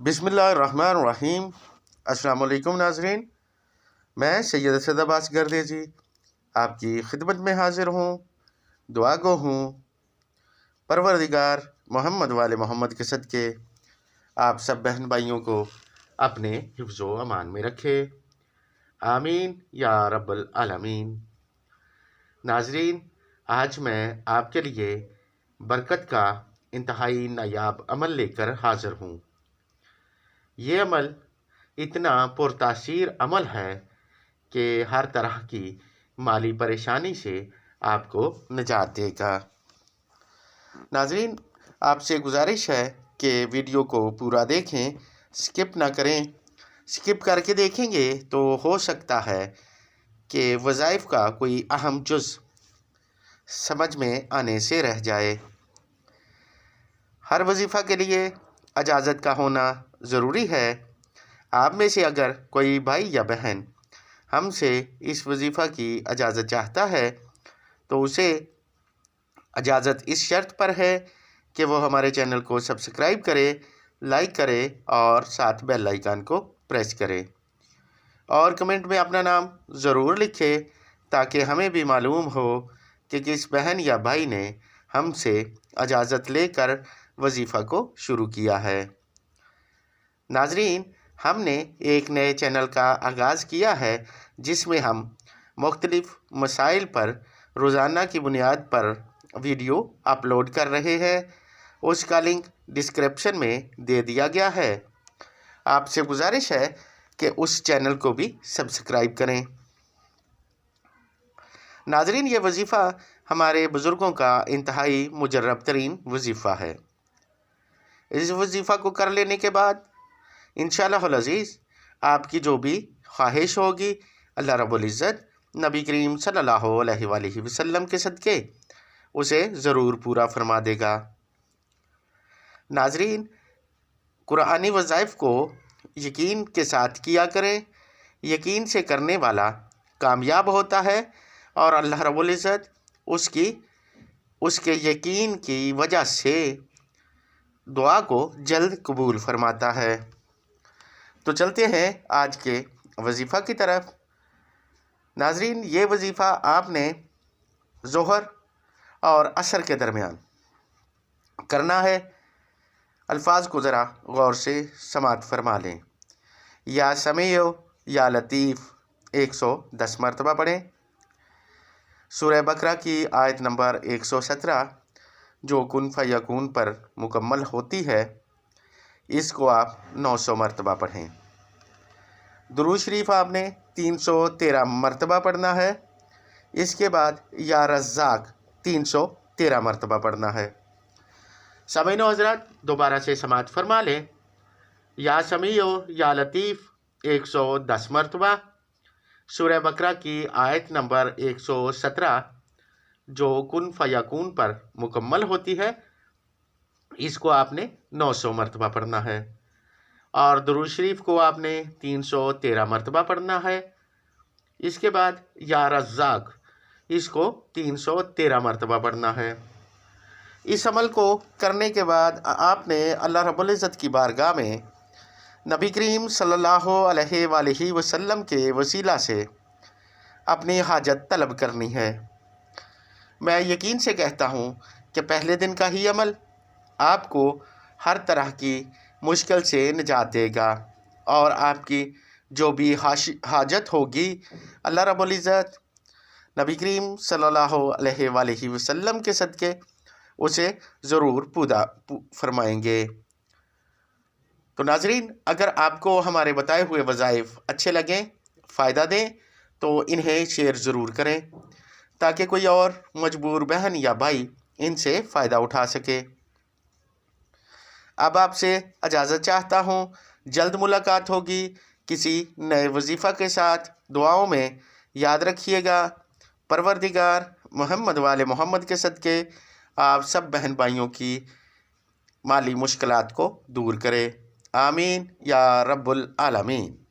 बिस्मिल्लाहिर्रहमानिर्रहीम। अस्सलाम वालेकुम नाज़रीन, मैं सैयद असद अब्बास गर्देजी आपकी खिदमत में हाजिर हूँ। दुआ गो हूँ परवरदिगार मोहम्मद वाले मोहम्मद के सदके आप सब बहन भाइयों को अपने हिफ्ज़ो अमान में रखे, आमीन या रब्बल आलमीन। नाज़रीन, आज मैं आपके लिए बरकत का इंतहाई नायाब अमल लेकर हाजिर हूँ। ये अमल इतना पुरतासीर अमल है कि हर तरह की माली परेशानी से आपको निजात देगा। नाज़रीन, आपसे गुजारिश है कि वीडियो को पूरा देखें, स्किप ना करें। स्किप करके देखेंगे तो हो सकता है कि वज़ाइफ का कोई अहम जुज़ समझ में आने से रह जाए। हर वजीफ़ा के लिए इजाज़त का होना ज़रूरी है। आप में से अगर कोई भाई या बहन हमसे इस वजीफ़ा की इजाज़त चाहता है तो उसे इजाज़त इस शर्त पर है कि वो हमारे चैनल को सब्सक्राइब करे, लाइक करे और साथ बेल आइकन को प्रेस करे और कमेंट में अपना नाम ज़रूर लिखे ताकि हमें भी मालूम हो कि किस बहन या भाई ने हमसे इजाज़त लेकर वजीफ़ा को शुरू किया है। नाज़रीन, हमने एक नए चैनल का आगाज़ किया है जिसमें हम मुख्तलिफ़ मसाइल पर रोज़ाना की बुनियाद पर वीडियो अपलोड कर रहे हैं। उसका लिंक डिस्क्रिप्शन में दे दिया गया है। आपसे गुजारिश है कि उस चैनल को भी सब्सक्राइब करें। नाज़रीन, ये वजीफ़ा हमारे बुज़ुर्गों का इंतहाई मुजर्रब तरीन वजीफ़ा है। इस वजीफ़ा को कर लेने के बाद इंशाअल्लाहुल अज़ीज़ आपकी जो भी ख्वाहिश होगी अल्लाह रब्बुल इज़्ज़त नबी करीम सल्लल्लाहु अलैहि वसल्लम के सदके उसे ज़रूर पूरा फरमा देगा। नाज़रीन, कुरानी वज़ाइफ को यकीन के साथ किया करें। यकीन से करने वाला कामयाब होता है और अल्लाह रब्बुल इज़्ज़त उसके यकीन की वजह से दुआ को जल्द कबूल फरमाता है। तो चलते हैं आज के वजीफ़ा की तरफ। नाज़रीन, ये वजीफ़ा आपने ज़ोहर और असर के दरमियान करना है। अल्फाज को ज़रा गौर से समात फरमा लें। या समीओ या लतीफ़ 110 मरतबा पढ़ें। सूरह बकरा की आयत नंबर 117 जो कुन फयकून पर मुकम्मल होती है, इसको आप 900 मरतबा पढ़ें। दुरूद शरीफ आपने 313 मरतबा पढ़ना है। इसके बाद या रज़्ज़ाक़ 313 मरतबा पढ़ना है। सामीन हज़रात, दोबारा से समात फरमा लें। या समीओ या लतीफ़ 110 मरतबा, सूरह बकरा की आयत नंबर 117 जो कुन फयकून पर मुकम्मल होती है, इसको आपने 900 मरतबा पढ़ना है। और दुरूद शरीफ को आपने 313 मरतबा पढ़ना है। इसके बाद या रज़्ज़ाक़, इसको 313 मरतबा पढ़ना है। इस अमल को करने के बाद आपने अल्लाह रब्बुल इज़्ज़त की बारगाह में नबी करीम सल्लल्लाहु अलैहि वसल्लम के वसीला से अपनी हाजत तलब करनी है। मैं यकीन से कहता हूँ कि पहले दिन का ही अमल आपको हर तरह की मुश्किल से निजात देगा और आपकी जो भी हाजत होगी अल्लाह रब्बुल इज़्ज़त नबी करीम सल्लल्लाहु अलैहि वसल्लम के सदके उसे ज़रूर पूरा फरमाएंगे। तो नाज़रीन, अगर आपको हमारे बताए हुए वज़ाइफ अच्छे लगें, फ़ायदा दें, तो इन्हें शेयर ज़रूर करें ताकि कोई और मजबूर बहन या भाई इनसे फ़ायदा उठा सके। अब आपसे इजाज़त चाहता हूँ। जल्द मुलाकात होगी किसी नए वजीफ़ा के साथ। दुआओं में याद रखिएगा। परवरदिगार मोहम्मद वाले मोहम्मद के सदके आप सब बहन भाइयों की माली मुश्किलात को दूर करे। आमीन या रब्बुल आलमीन।